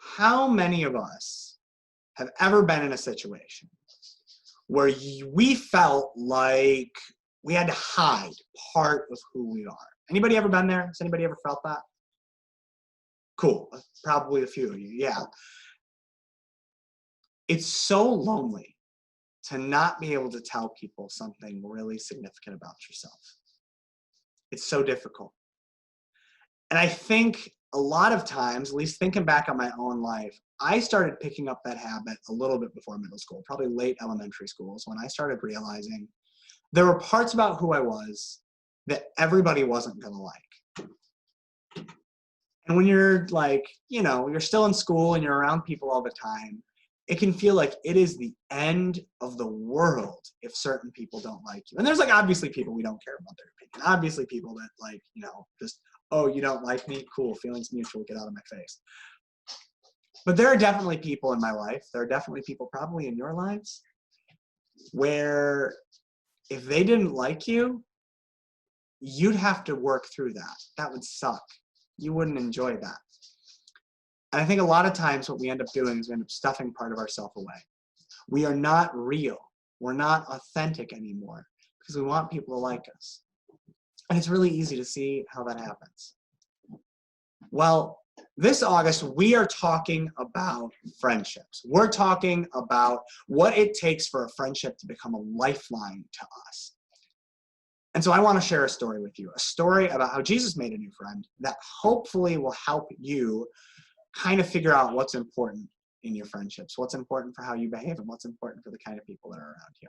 How many of us have ever been in a situation where we felt like we had to hide part of who we are? Anybody ever been there? Has anybody ever felt that? Cool. Probably a few of you. Yeah. It's so lonely to not be able to tell people something really significant about yourself. It's so difficult. And I think a lot of times, at least thinking back on my own life, I started picking up that habit a little bit before middle school, probably late elementary schools, when I started realizing there were parts about who I was that everybody wasn't going to like. And when you're like, you're still in school and you're around people all the time, it can feel like it is the end of the world if certain people don't like you. And there's obviously people we don't care about their opinion. Obviously people that just, oh, you don't like me? Cool, feelings mutual, get out of my face. But there are definitely people in my life, there are definitely people probably in your lives, where if they didn't like you, you'd have to work through that. That would suck. You wouldn't enjoy that. And I think a lot of times what we end up doing is we end up stuffing part of ourselves away. We are not real. We're not authentic anymore because we want people to like us. And it's really easy to see how that happens. Well, this August, we are talking about friendships. We're talking about what it takes for a friendship to become a lifeline to us. And so I want to share a story with you, a story about how Jesus made a new friend that hopefully will help you kind of figure out what's important in your friendships, what's important for how you behave, and what's important for the kind of people that are around you.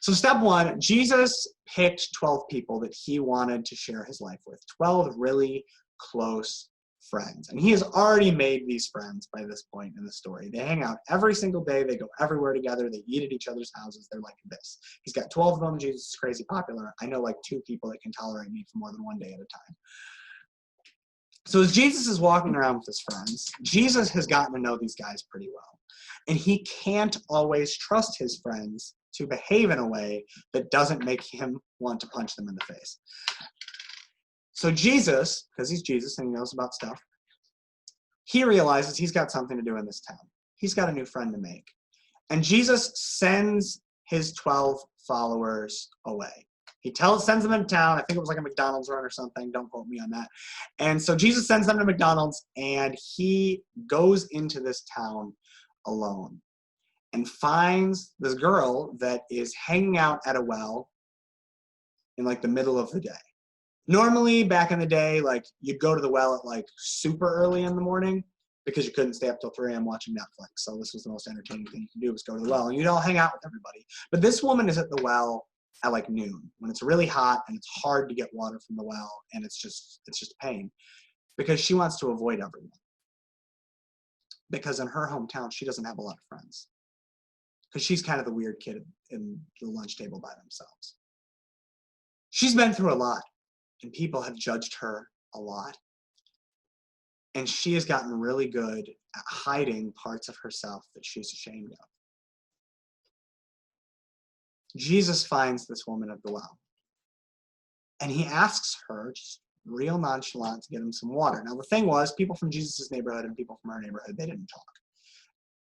So step one, Jesus picked 12 people that he wanted to share his life with, 12 really close friends. And he has already made these friends by this point in the story. They hang out every single day. They go everywhere together. They eat at each other's houses. They're like this. He's got 12 of them. Jesus is crazy popular. I know 2 people that can tolerate me for more than one day at a time. So as Jesus is walking around with his friends, Jesus has gotten to know these guys pretty well. And he can't always trust his friends to behave in a way that doesn't make him want to punch them in the face. So Jesus, because he's Jesus and he knows about stuff, he realizes he's got something to do in this town. He's got a new friend to make. And Jesus sends his 12 followers away. He sends them into town. I think it was a McDonald's run or something. Don't quote me on that. And so Jesus sends them to McDonald's, and he goes into this town alone and finds this girl that is hanging out at a well in the middle of the day. Normally, back in the day, you'd go to the well at super early in the morning because you couldn't stay up till 3 a.m. watching Netflix. So this was the most entertaining thing you could do, was go to the well, and you'd all hang out with everybody. But this woman is at the well at noon when it's really hot and it's hard to get water from the well, and it's just a pain because she wants to avoid everyone. Because in her hometown, she doesn't have a lot of friends because she's kind of the weird kid in the lunch table by themselves. She's been through a lot, and people have judged her a lot. And she has gotten really good at hiding parts of herself that she's ashamed of. Jesus finds this woman at the well. And he asks her, just real nonchalant, to get him some water. Now, the thing was, people from Jesus' neighborhood and people from our neighborhood, they didn't talk.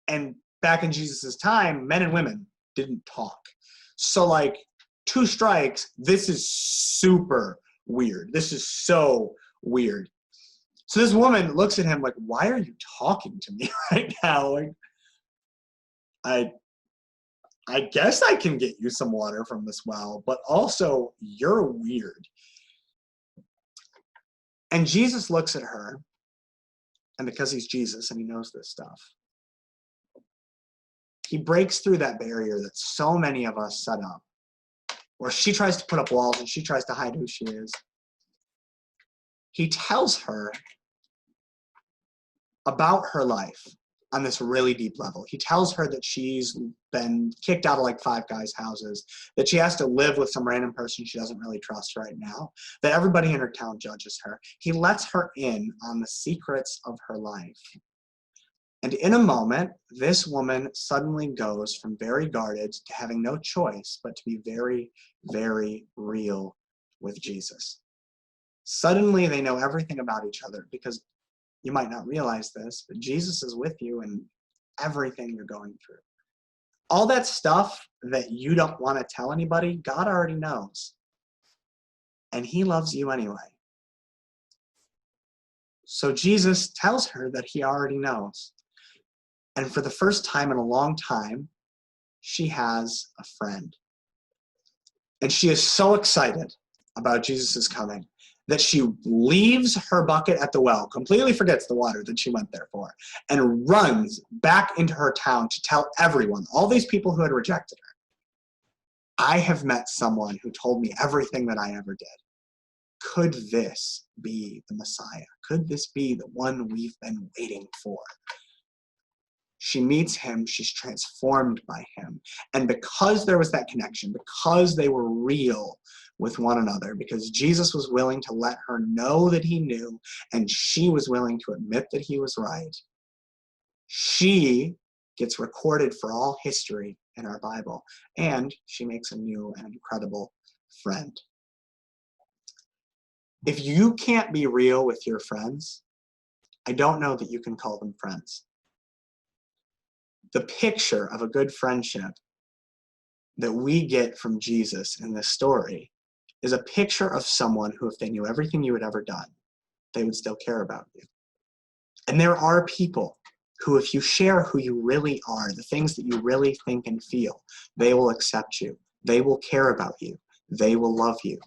And back in Jesus' time, men and women didn't talk. So, 2 strikes, this is super weird. This is so weird. So this woman looks at him why are you talking to me right now? I guess I can get you some water from this well, but also you're weird. And Jesus looks at her, and because he's Jesus and he knows this stuff, he breaks through that barrier that so many of us set up, where she tries to put up walls and she tries to hide who she is. He tells her about her life on this really deep level. He tells her that she's been kicked out of 5 guys' houses, that she has to live with some random person she doesn't really trust right now, that everybody in her town judges her. He lets her in on the secrets of her life. And in a moment, this woman suddenly goes from very guarded to having no choice but to be very, very real with Jesus. Suddenly, they know everything about each other because You might not realize this, but Jesus is with you in everything you're going through. All that stuff that you don't want to tell anybody, God already knows. And he loves you anyway. So Jesus tells her that he already knows. And for the first time in a long time, she has a friend. And she is so excited about Jesus' coming that she leaves her bucket at the well, completely forgets the water that she went there for, and runs back into her town to tell everyone, all these people who had rejected her, I have met someone who told me everything that I ever did. Could this be the Messiah? Could this be the one we've been waiting for? She meets him, she's transformed by him. And because there was that connection, because they were real with one another, because Jesus was willing to let her know that he knew, and she was willing to admit that he was right, she gets recorded for all history in our Bible, and she makes a new and incredible friend. If you can't be real with your friends, I don't know that you can call them friends. The picture of a good friendship that we get from Jesus in this story is a picture of someone who, if they knew everything you had ever done, they would still care about you. And there are people who, if you share who you really are, the things that you really think and feel, they will accept you. They will care about you. They will love you.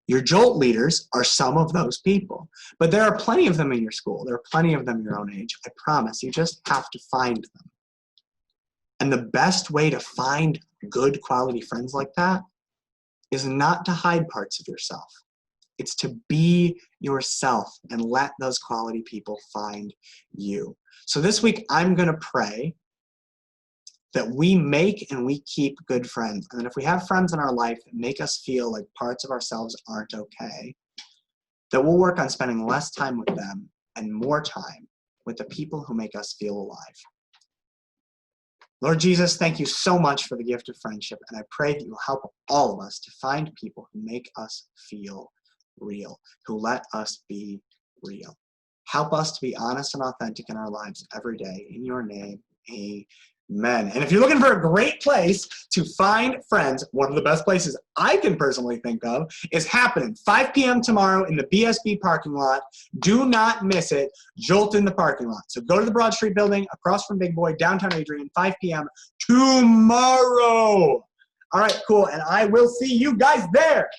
Your Jolt leaders are some of those people. But there are plenty of them in your school. There are plenty of them your own age. I promise. You just have to find them. And the best way to find good quality friends like that is not to hide parts of yourself. It's to be yourself and let those quality people find you. So this week, I'm going to pray that we make and we keep good friends. And then if we have friends in our life that make us feel like parts of ourselves aren't okay, that we'll work on spending less time with them and more time with the people who make us feel alive. Lord Jesus, thank you so much for the gift of friendship, and I pray that you'll help all of us to find people who make us feel real, who let us be real. Help us to be honest and authentic in our lives every day. In your name, amen. And if you're looking for a great place to find friends, one of the best places I can personally think of is happening 5 p.m. tomorrow in the BSB parking lot. Do not miss it. Jolt in the parking lot. So go to the Broad Street building across from Big Boy, downtown Adrian, 5 p.m. tomorrow. All right, cool. And I will see you guys there.